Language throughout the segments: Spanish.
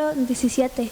número 17.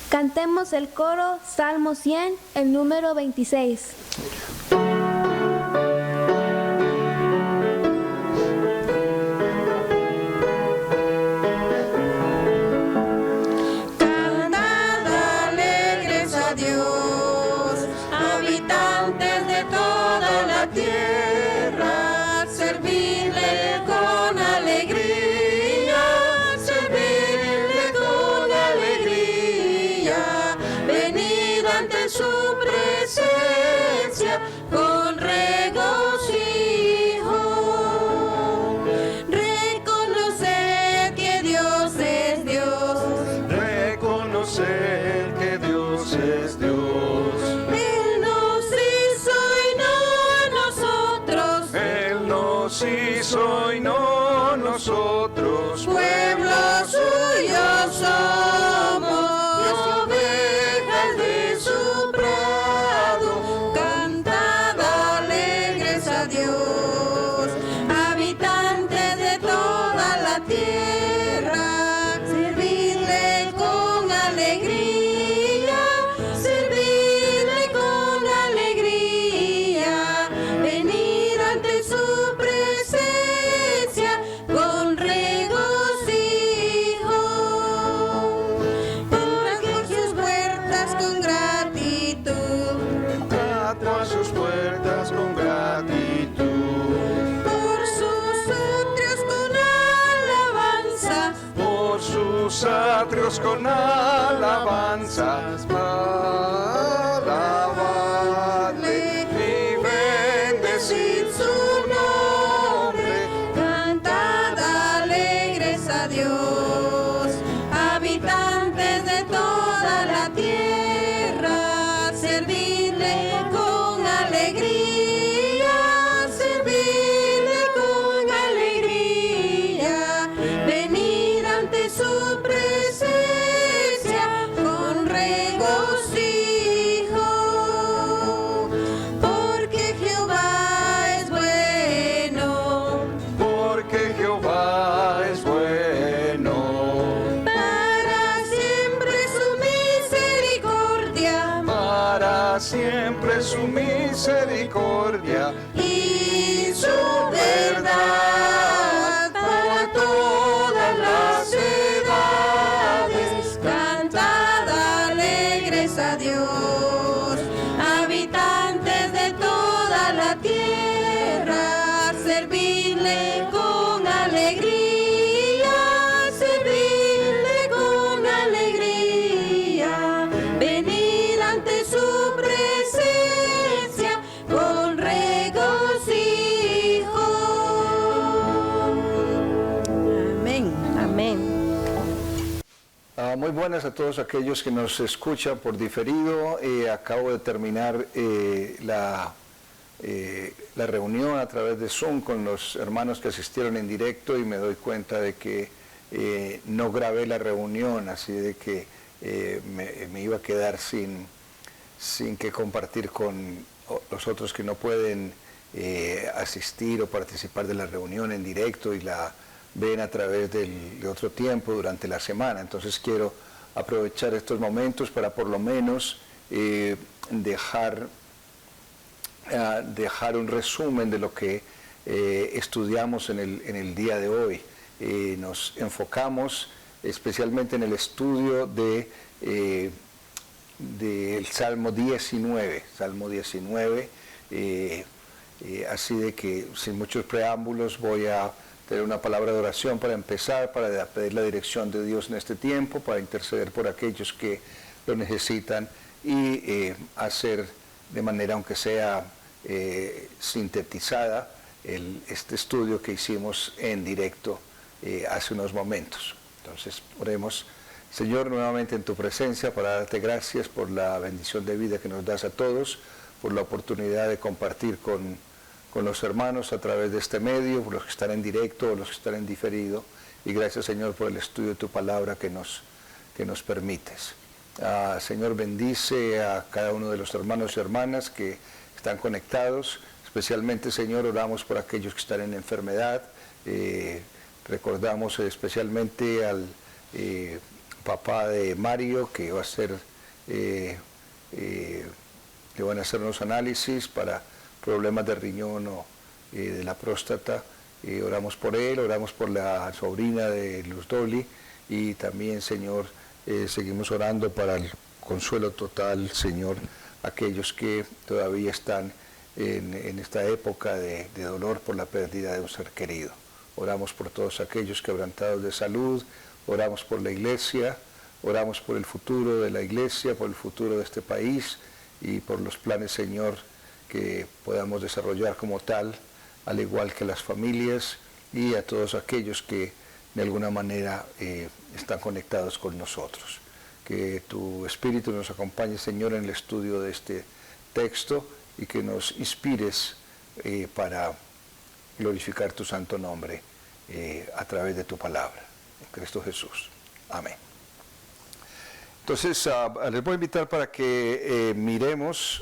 Cantemos el coro Salmo 100, el número 26. Soy no nosotros, pueblo suyo somos, ovejas de su prado, cantad alegres a Dios, habitantes de toda la tierra, servidle con alegría, servidle con alegría, venid ante su con regocijo, porque sus puertas con gratitud, entrad a sus puertas con gratitud, por sus atrios con alabanza, por sus atrios con alabanzas, alabadle y bendecid su nombre. A Dios, habitantes de toda la tierra, servidle con alegría, servidle con alegría, venid ante su presencia con regocijo, porque Jehová es bueno, porque Jehová es bueno. Siempre su misericordia y su verdad para todas las edades. Cantad alegres a Dios, habitantes de toda la tierra, servidle con alegría, servidle con alegría, venid ante su presencia con regocijo. Amén. Amén. Muy buenas a todos aquellos que nos escuchan por diferido. Acabo de terminar la reunión a través de Zoom con los hermanos que asistieron en directo y me doy cuenta de que no grabé la reunión, así de que me iba a quedar sin que compartir con los otros que no pueden asistir o participar de la reunión en directo y la ven a través de otro tiempo durante la semana. Entonces quiero aprovechar estos momentos para por lo menos dejar un resumen de lo que estudiamos en el día de hoy. Nos enfocamos especialmente en el estudio del Salmo 19, así de que sin muchos preámbulos voy a tener una palabra de oración para empezar, para pedir la dirección de Dios en este tiempo, para interceder por aquellos que lo necesitan y hacer de manera, aunque sea sintetizada, este estudio que hicimos en directo hace unos momentos. Entonces, oremos. Señor, nuevamente en tu presencia para darte gracias por la bendición de vida que nos das a todos, por la oportunidad de compartir con los hermanos a través de este medio, por los que están en directo o los que están en diferido, y gracias, Señor, por el estudio de tu palabra que nos permites. Señor, bendice a cada uno de los hermanos y hermanas que están conectados, especialmente, Señor, oramos por aquellos que están en enfermedad, recordamos especialmente al papá de Mario, que va a ser, le van a hacer unos análisis para problemas de riñón o de la próstata. Oramos por él, oramos por la sobrina de Luz Dolly y también, Señor, seguimos orando para el consuelo total, Señor, aquellos que todavía están en esta época de dolor por la pérdida de un ser querido. Oramos por todos aquellos quebrantados de salud, oramos por la iglesia, oramos por el futuro de la iglesia, por el futuro de este país y por los planes, Señor, que podamos desarrollar como tal, al igual que las familias y a todos aquellos que de alguna manera están conectados con nosotros. Que tu Espíritu nos acompañe, Señor, en el estudio de este texto y que nos inspires para glorificar tu santo nombre a través de tu palabra. En Cristo Jesús. Amén. Entonces, les voy a invitar para que miremos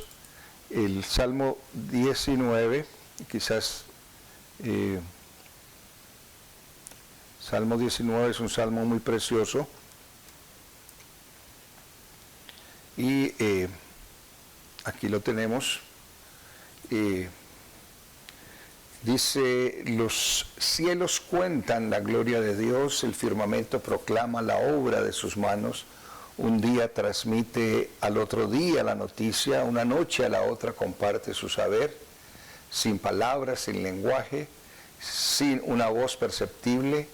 el Salmo 19, quizás Salmo 19 es un salmo muy precioso y aquí lo tenemos. Dice: los cielos cuentan la gloria de Dios, el firmamento proclama la obra de sus manos. Un día transmite al otro día la noticia, una noche a la otra comparte su saber, sin palabras, sin lenguaje, sin una voz perceptible.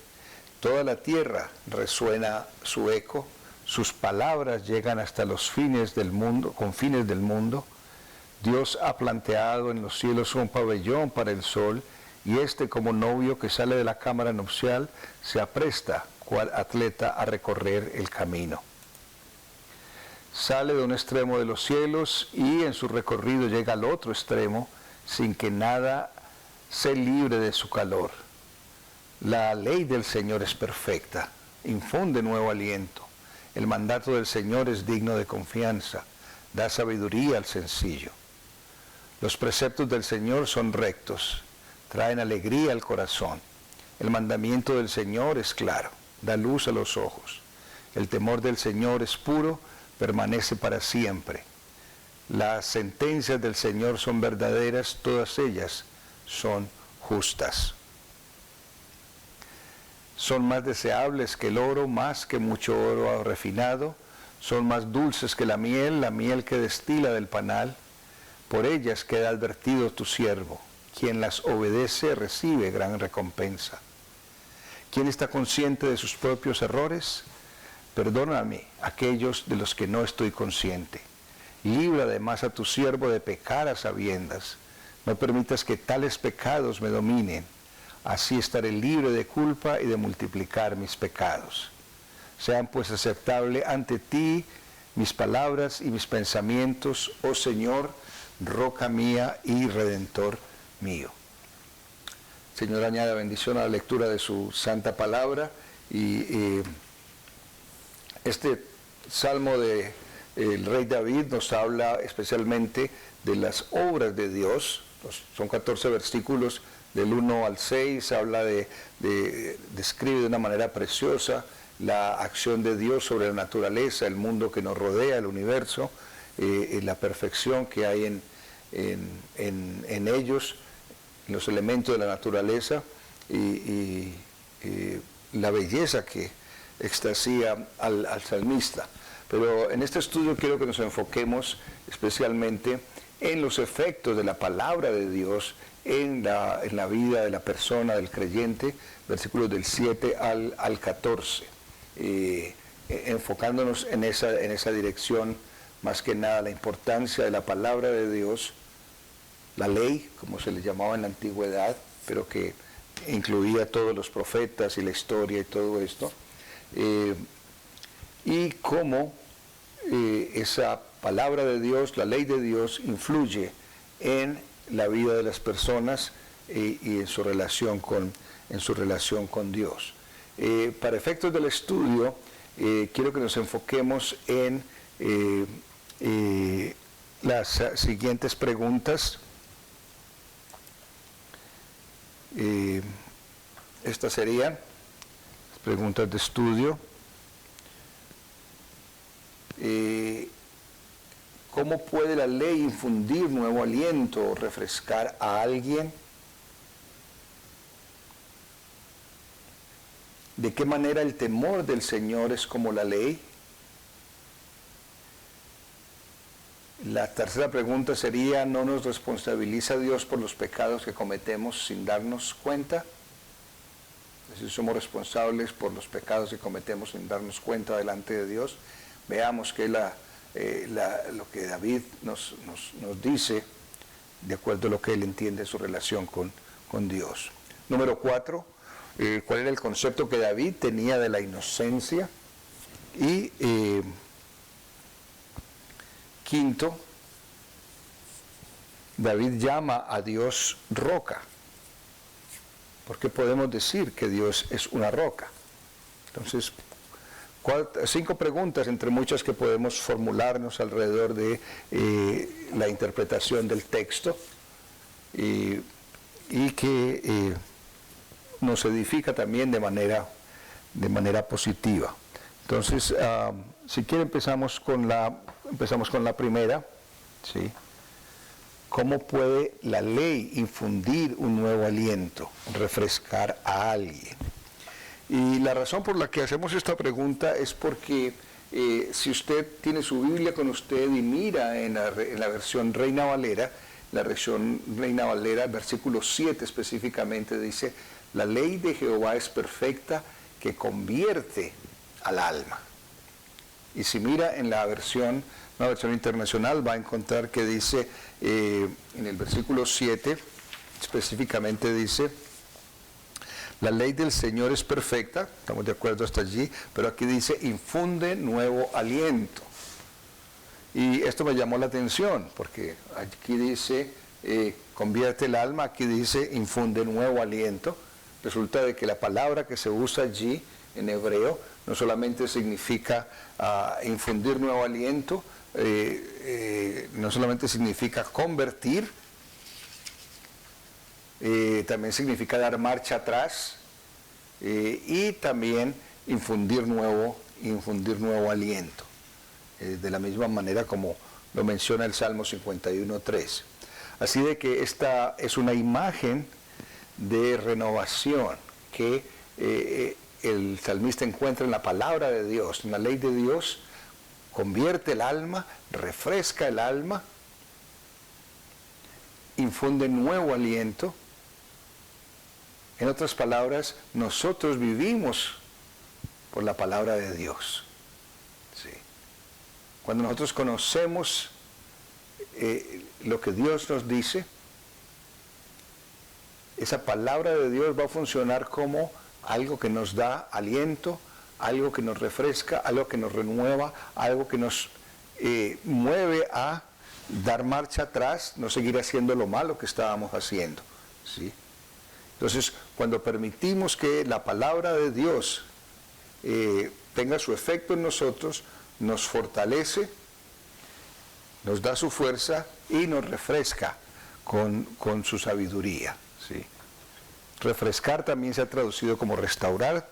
Toda la tierra resuena su eco, sus palabras llegan hasta los fines del mundo, confines del mundo. Dios ha planteado en los cielos un pabellón para el sol, y este, como novio que sale de la cámara nupcial, se apresta, cual atleta, a recorrer el camino. Sale de un extremo de los cielos y en su recorrido llega al otro extremo sin que nada se libre de su calor. La ley del Señor es perfecta, infunde nuevo aliento. El mandato del Señor es digno de confianza, da sabiduría al sencillo. Los preceptos del Señor son rectos, traen alegría al corazón. El mandamiento del Señor es claro, da luz a los ojos. El temor del Señor es puro, permanece para siempre. Las sentencias del Señor son verdaderas, todas ellas son justas. Son más deseables que el oro, más que mucho oro refinado. Son más dulces que la miel que destila del panal. Por ellas queda advertido tu siervo. Quien las obedece recibe gran recompensa. ¿Quién está consciente de sus propios errores? Perdóname aquellos de los que no estoy consciente. Libra además a tu siervo de pecar a sabiendas. No permitas que tales pecados me dominen. Así estaré libre de culpa y de multiplicar mis pecados. Sean pues aceptables ante ti mis palabras y mis pensamientos, oh Señor, roca mía y redentor mío. Señor, añada bendición a la lectura de su santa palabra y este salmo del rey David nos habla especialmente de las obras de Dios. Son 14 versículos del 1 al 6, habla describe de una manera preciosa la acción de Dios sobre la naturaleza, el mundo que nos rodea, el universo, la perfección que hay en ellos, los elementos de la naturaleza y la belleza que extasía al salmista. Pero en este estudio quiero que nos enfoquemos especialmente en los efectos de la palabra de Dios en la vida de la persona, del creyente, versículos del 7 al 14, enfocándonos en esa dirección, más que nada la importancia de la palabra de Dios, la ley, como se le llamaba en la antigüedad, pero que incluía todos los profetas y la historia y todo esto, y cómo esa palabra de Dios, la ley de Dios, influye en la vida de las personas y en su relación con Dios. Para efectos del estudio, quiero que nos enfoquemos en las siguientes preguntas. Estas serían las preguntas de estudio. ¿Cómo puede la ley infundir nuevo aliento o refrescar a alguien? ¿De qué manera el temor del Señor es como la ley? La tercera pregunta sería, ¿no nos responsabiliza Dios por los pecados que cometemos sin darnos cuenta? Es decir, somos responsables por los pecados que cometemos sin darnos cuenta delante de Dios. Veamos que lo que David nos dice, de acuerdo a lo que él entiende de su relación con Dios. Número 4, ¿cuál era el concepto que David tenía de la inocencia? Y quinto, David llama a Dios roca. ¿Por qué podemos decir que Dios es una roca? Entonces, 5 preguntas entre muchas que podemos formularnos alrededor de la interpretación del texto y que nos edifica también de manera positiva. Entonces, si quiere empezamos con la primera, ¿sí? ¿Cómo puede la ley infundir un nuevo aliento, refrescar a alguien? Y la razón por la que hacemos esta pregunta es porque si usted tiene su Biblia con usted y mira en la versión Reina Valera, versículo 7 específicamente dice, la ley de Jehová es perfecta que convierte al alma. Y si mira en una versión internacional va a encontrar que dice en el versículo 7 específicamente dice, la ley del Señor es perfecta, estamos de acuerdo hasta allí, pero aquí dice, infunde nuevo aliento. Y esto me llamó la atención, porque aquí dice, convierte el alma, aquí dice, infunde nuevo aliento. Resulta de que la palabra que se usa allí, en hebreo, no solamente significa infundir nuevo aliento, no solamente significa convertir, también significa dar marcha atrás y también infundir nuevo aliento, de la misma manera como lo menciona el Salmo 51:3. Así de que esta es una imagen de renovación que el salmista encuentra en la palabra de Dios, en la ley de Dios, convierte el alma, refresca el alma, infunde nuevo aliento. En otras palabras, nosotros vivimos por la palabra de Dios. ¿Sí? Cuando nosotros conocemos lo que Dios nos dice, esa palabra de Dios va a funcionar como algo que nos da aliento, algo que nos refresca, algo que nos renueva, algo que nos mueve a dar marcha atrás, no seguir haciendo lo malo que estábamos haciendo, ¿sí? Entonces, cuando permitimos que la palabra de Dios tenga su efecto en nosotros, nos fortalece, nos da su fuerza y nos refresca con su sabiduría, ¿sí? Refrescar también se ha traducido como restaurar,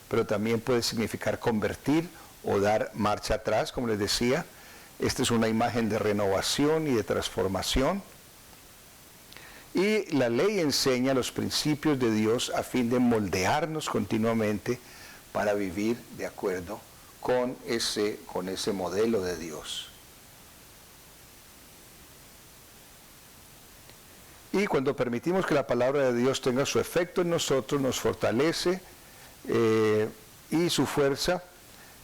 pero también puede significar convertir o dar marcha atrás, como les decía. Esta es una imagen de renovación y de transformación. Y la ley enseña los principios de Dios a fin de moldearnos continuamente para vivir de acuerdo con ese modelo de Dios. Y cuando permitimos que la palabra de Dios tenga su efecto en nosotros, nos fortalece y su fuerza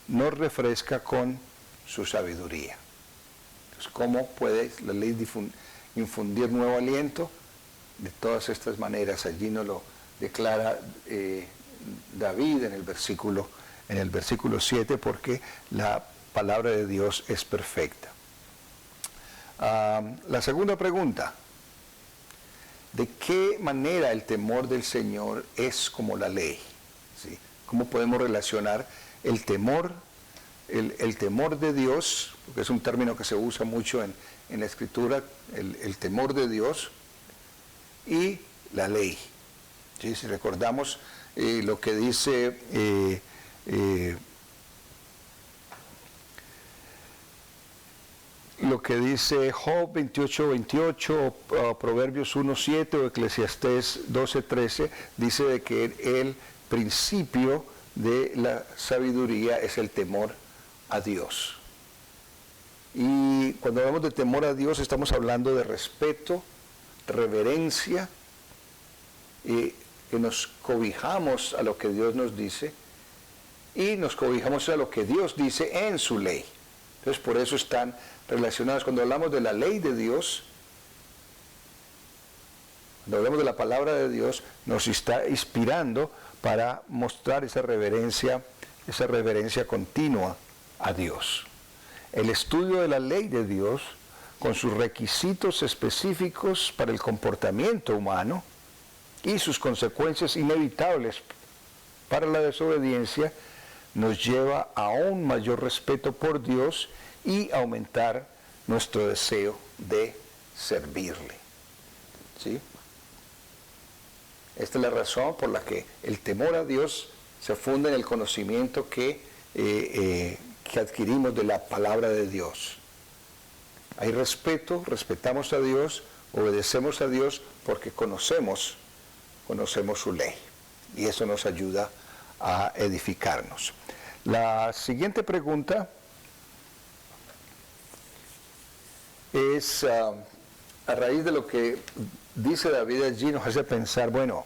nos refresca con su sabiduría. Entonces, ¿cómo puede la ley infundir nuevo aliento? De todas estas maneras, allí nos lo declara David en el versículo 7, porque la palabra de Dios es perfecta. La segunda pregunta: ¿de qué manera el temor del Señor es como la ley? ¿Sí? ¿Cómo podemos relacionar el temor de Dios, porque es un término que se usa mucho en la Escritura, el temor de Dios y la ley? ¿Sí? Si recordamos lo que dice Job 28:28, Proverbios 1:7 o Eclesiastés 12:13, dice de que el principio de la sabiduría es el temor a Dios. Y cuando hablamos de temor a Dios, estamos hablando de respeto, reverencia, que nos cobijamos a lo que Dios nos dice y nos cobijamos a lo que Dios dice en su ley. Entonces, por eso están relacionados. Cuando hablamos de la ley de Dios, cuando hablamos de la palabra de Dios, nos está inspirando para mostrar esa reverencia continua a Dios. El estudio de la ley de Dios, con sus requisitos específicos para el comportamiento humano y sus consecuencias inevitables para la desobediencia, nos lleva a un mayor respeto por Dios y aumentar nuestro deseo de servirle. ¿Sí? Esta es la razón por la que el temor a Dios se funda en el conocimiento que adquirimos de la palabra de Dios. Hay respeto, respetamos a Dios, obedecemos a Dios porque conocemos su ley. Y eso nos ayuda a edificarnos. La siguiente pregunta es, a raíz de lo que dice David allí, nos hace pensar, bueno,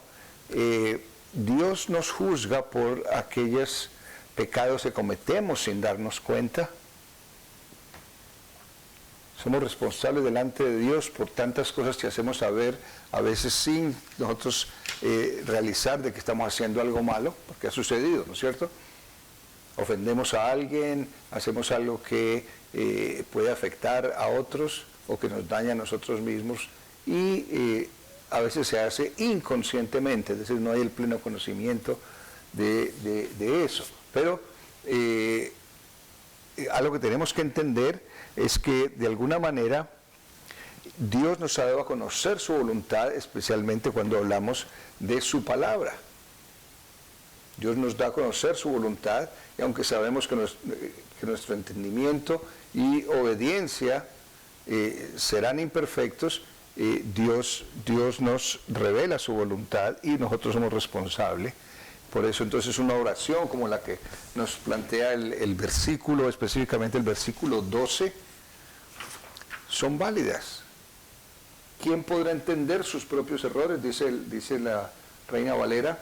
Dios nos juzga por aquellos pecados que cometemos sin darnos cuenta. Somos responsables delante de Dios por tantas cosas que hacemos saber, a veces sin nosotros realizar de que estamos haciendo algo malo, porque ha sucedido, ¿no es cierto? Ofendemos a alguien, hacemos algo que puede afectar a otros o que nos daña a nosotros mismos y a veces se hace inconscientemente, es decir, no hay el pleno conocimiento de eso. Pero algo que tenemos que entender es que de alguna manera Dios nos ha dado a conocer su voluntad, especialmente cuando hablamos de su palabra. Dios nos da a conocer su voluntad y aunque sabemos que nuestro entendimiento y obediencia serán imperfectos, Dios nos revela su voluntad y nosotros somos responsables. Por eso entonces una oración como la que nos plantea el versículo, específicamente el versículo 12, son válidas. ¿Quién podrá entender sus propios errores? Dice la Reina Valera,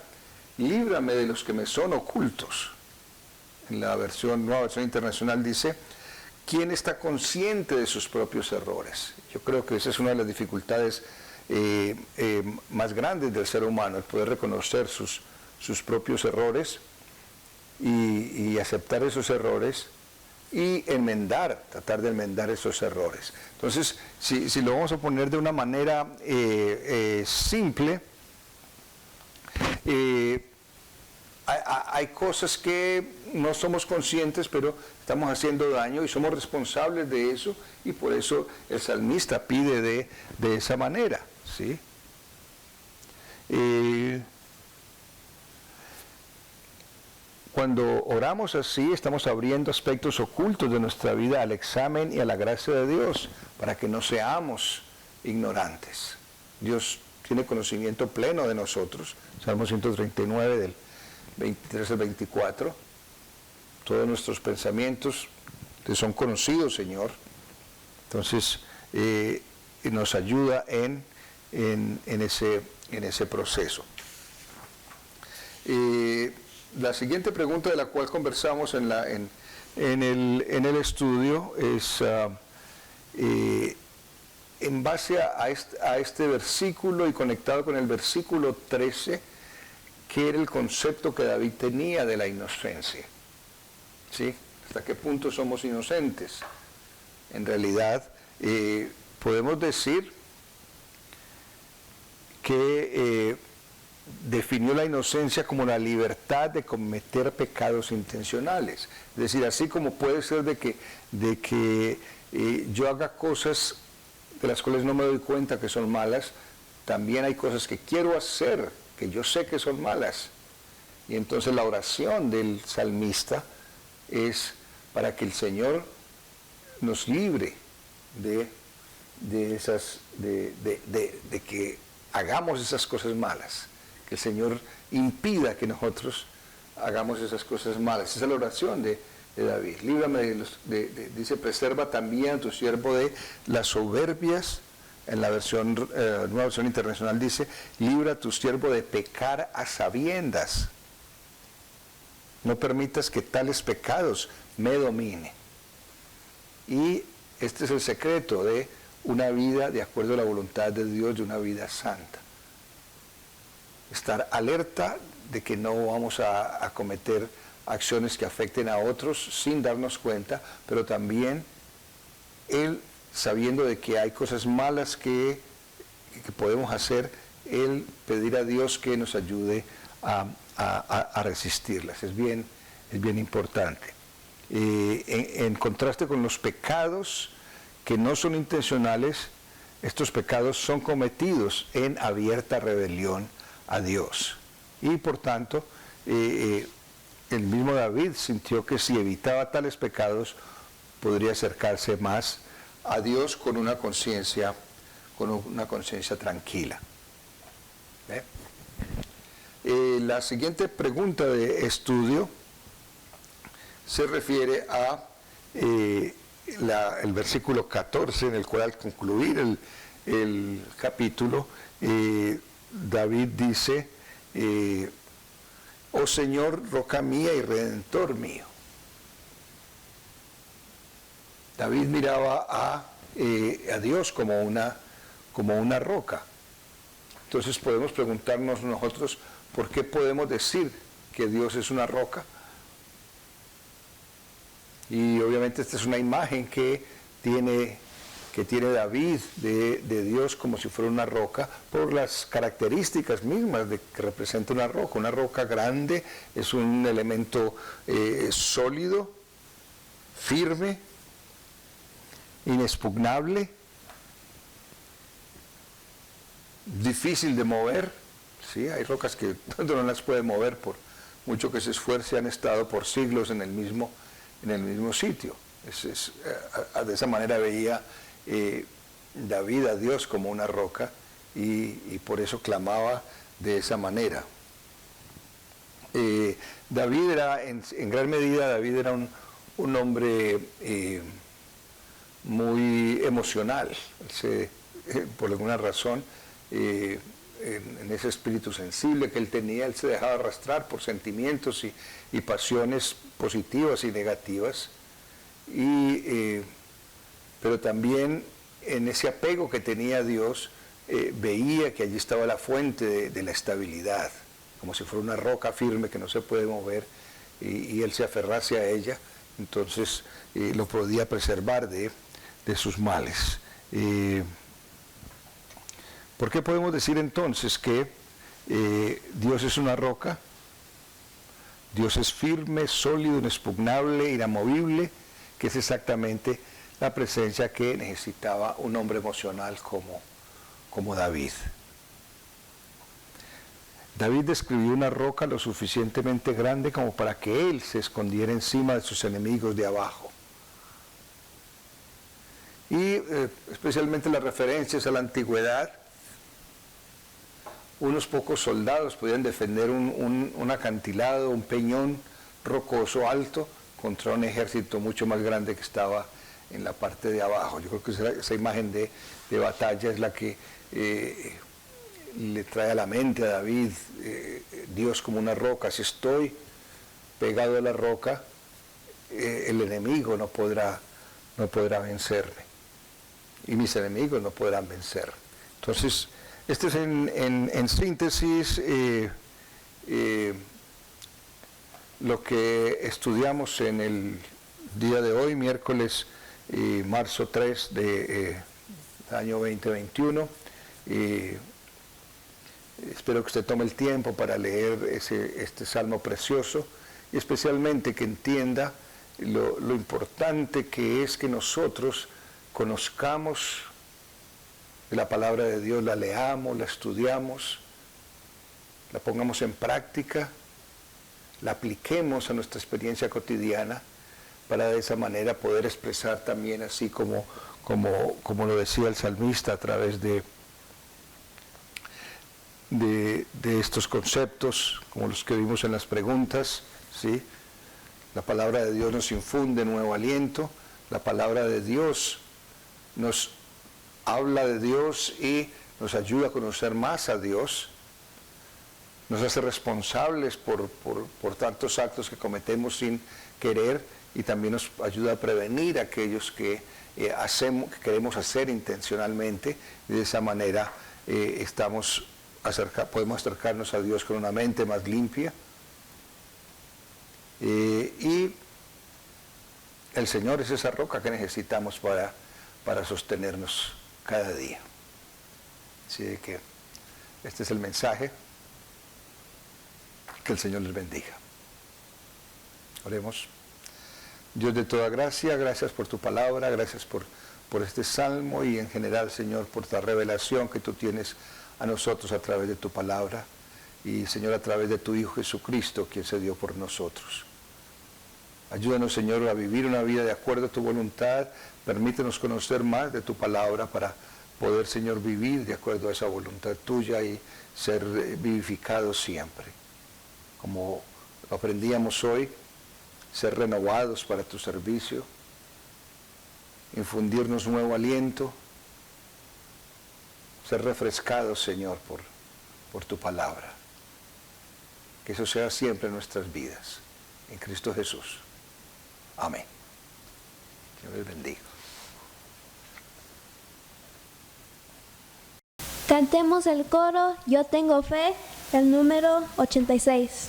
líbrame de los que me son ocultos. En la nueva versión internacional dice, ¿quién está consciente de sus propios errores? Yo creo que esa es una de las dificultades más grandes del ser humano, el poder reconocer sus propios errores. y aceptar esos errores y tratar de enmendar esos errores. Entonces, si lo vamos a poner de una manera simple, hay cosas que no somos conscientes, pero estamos haciendo daño y somos responsables de eso, y por eso el salmista pide de esa manera, ¿sí? Cuando oramos así, estamos abriendo aspectos ocultos de nuestra vida al examen y a la gracia de Dios, para que no seamos ignorantes. Dios tiene conocimiento pleno de nosotros. Salmo 139, del 23 al 24. Todos nuestros pensamientos te son conocidos, Señor. Entonces, nos ayuda en ese proceso. La siguiente pregunta de la cual conversamos en el estudio es en base a este versículo y conectado con el versículo 13, ¿qué era el concepto que David tenía de la inocencia? ¿Sí? ¿Hasta qué punto somos inocentes? En realidad, podemos decir que definió la inocencia como la libertad de cometer pecados intencionales. Es decir, así como puede ser de que yo haga cosas de las cuales no me doy cuenta que son malas, también hay cosas que quiero hacer, que yo sé que son malas. Y entonces la oración del salmista es para que el Señor nos libre de que hagamos esas cosas malas, que el Señor impida que nosotros hagamos esas cosas malas. Esa es la oración de David. Líbrame dice, preserva también a tu siervo de las soberbias. En la nueva versión internacional dice, libra a tu siervo de pecar a sabiendas. No permitas que tales pecados me dominen. Y este es el secreto de una vida de acuerdo a la voluntad de Dios, de una vida santa. Estar alerta de que no vamos a cometer acciones que afecten a otros sin darnos cuenta, pero también Él, sabiendo de que hay cosas malas que podemos hacer, Él pedir a Dios que nos ayude a resistirlas. Es bien importante. En contraste con los pecados que no son intencionales, estos pecados son cometidos en abierta rebelión a Dios. Y por tanto, el mismo David sintió que si evitaba tales pecados, podría acercarse más a Dios con una conciencia tranquila. La siguiente pregunta de estudio se refiere a el versículo 14, en el cual al concluir el capítulo, David dice, oh Señor, roca mía y redentor mío. David miraba a Dios como una roca. Entonces podemos preguntarnos nosotros, ¿por qué podemos decir que Dios es una roca? Y obviamente esta es una imagen que tiene David de Dios como si fuera una roca, por las características mismas de que representa una roca. Una roca grande es un elemento sólido, firme, inexpugnable, difícil de mover. ¿Sí? Hay rocas que no las puede mover por mucho que se esfuerce, han estado por siglos en el mismo sitio. De esa manera veía David a Dios como una roca y por eso clamaba de esa manera. David era, en gran medida, David era un hombre muy emocional. Por alguna razón, en ese espíritu sensible que él tenía, él se dejaba arrastrar por sentimientos y pasiones positivas y negativas, pero también en ese apego que tenía a Dios, veía que allí estaba la fuente de la estabilidad, como si fuera una roca firme que no se puede mover, y él se aferrase a ella, entonces lo podía preservar de sus males. ¿Por qué podemos decir entonces que Dios es una roca? Dios es firme, sólido, inexpugnable, inamovible, que es exactamente la presencia que necesitaba un hombre emocional como David. David describió una roca lo suficientemente grande como para que él se escondiera encima de sus enemigos de abajo. Y especialmente las referencias a la antigüedad, unos pocos soldados podían defender un acantilado, un peñón rocoso alto contra un ejército mucho más grande que estaba en la parte de abajo. Yo creo que esa imagen de batalla es la que le trae a la mente a David Dios como una roca. Si estoy pegado a la roca, el enemigo no podrá vencerme y mis enemigos no podrán vencer. Entonces, este es en síntesis lo que estudiamos en el día de hoy, miércoles marzo 3 de año 2021. Espero que usted tome el tiempo para leer este salmo precioso y especialmente que entienda lo importante que es que nosotros conozcamos la palabra de Dios, la leamos, la estudiamos, la pongamos en práctica, la apliquemos a nuestra experiencia cotidiana para de esa manera poder expresar también, así como lo decía el salmista, a través de estos conceptos, como los que vimos en las preguntas, ¿sí? La palabra de Dios nos infunde nuevo aliento, la palabra de Dios nos habla de Dios y nos ayuda a conocer más a Dios, nos hace responsables por tantos actos que cometemos sin querer y también nos ayuda a prevenir aquellos que queremos hacer intencionalmente, y de esa manera podemos acercarnos a Dios con una mente más limpia. Y el Señor es esa roca que necesitamos para sostenernos cada día. Así que este es el mensaje. Que el Señor les bendiga. Oremos. Dios de toda gracia, gracias por tu palabra, gracias por este salmo y en general, Señor, por la revelación que tú tienes a nosotros a través de tu palabra y, Señor, a través de tu Hijo Jesucristo, quien se dio por nosotros. Ayúdanos, Señor, a vivir una vida de acuerdo a tu voluntad. Permítenos conocer más de tu palabra para poder, Señor, vivir de acuerdo a esa voluntad tuya y ser vivificados siempre. Como lo aprendíamos hoy, ser renovados para tu servicio, infundirnos nuevo aliento, ser refrescados, Señor, por tu palabra. Que eso sea siempre en nuestras vidas. En Cristo Jesús. Amén. Dios les bendiga. Cantemos el coro Yo tengo fe, el número 86.